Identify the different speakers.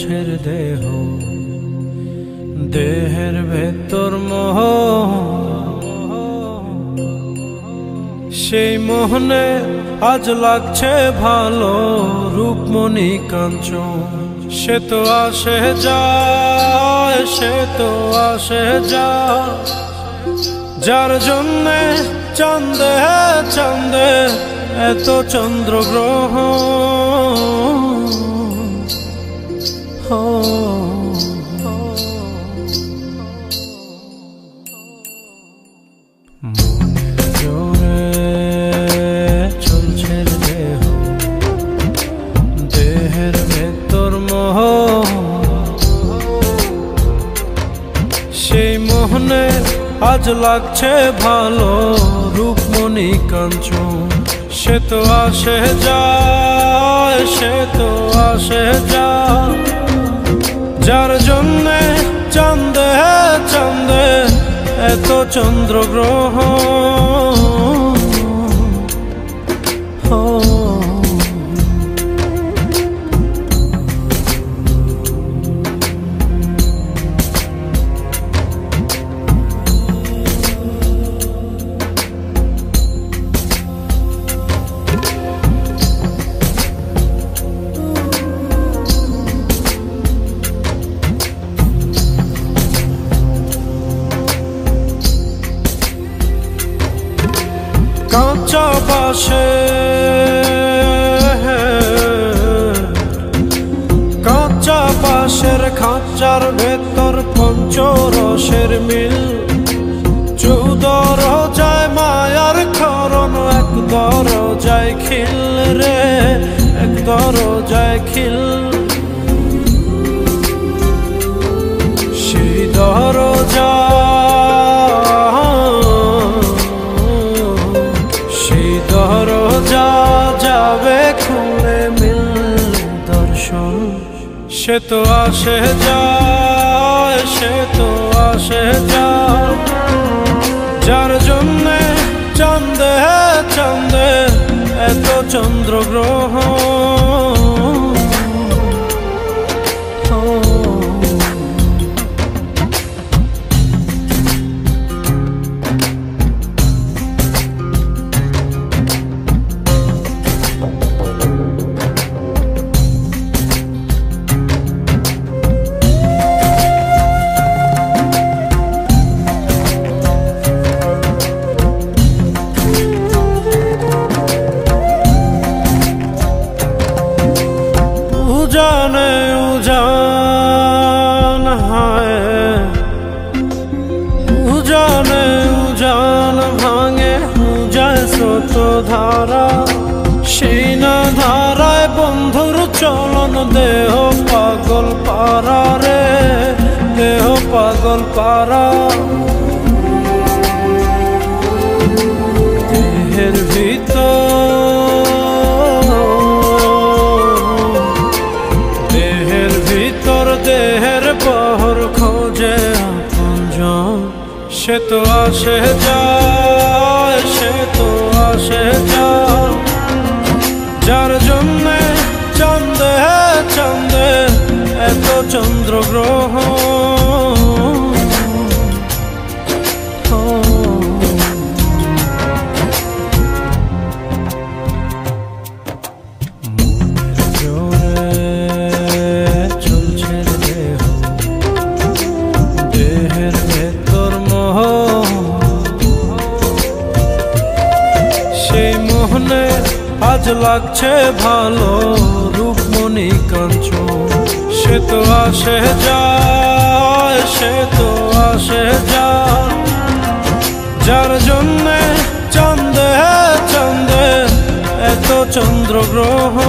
Speaker 1: চলছের দেহ, দেহের ভেতর মোহ, সেই মোহনে আজ লাগছে ভালো রূপমণি কাঞ্চন। সে তো আসে যায়, সে তো আসে যায়, যার জন্যে চাঁদে চাঁদে এত চন্দ্রগ্রহণ। মনের জোরে চলছে দেহ, দেহের ভেতর মোহ, সেই মোহনে আজ লাগছে ভালো রূপমণি কাঞ্চন। সে তো আসে যায়, সে তো আসে যায়, যার জন্যে চাঁদে চাঁদে এত চন্দ্রগ্রহণ। কাঁচা বাসে কাঁচা বাসের খাঁচার ভেতর পঞ্চরসের মিল, 14 রোজায় মায়ার খরণ, এক দরজায় খিল রে, এক দরজায় খিল। সেই দরজা দরজা যাবে খুলে মিললে দর্শন। সে তো আসে যায়, সে তো আসে যায়, যার জন্যে চাঁদে চাঁদে এত চন্দ্রগ্রহণ। উজানে উজান হায়, উজানে উজান ভাঙে উজায় স্রোত ধারা, সেই না ধারায় বন্ধুর চলন, দেহ পাগল পারা রে, দেহ পাগল পারা। দেহের ভিতর দেহের বহর খোঁজে আপনজন। সে তো আসে যায়, সে তো আসে যায়, যার জন্যে চাঁদে চাঁদে এত চন্দ্রগ্রহণ। আজ লাগছে ভালো রূপমণি কাঞ্চন। সে তো আসে যায়, সে তো আসে যায়, যার জন্যে চাঁদে চাঁদে এত চন্দ্রগ্রহণ।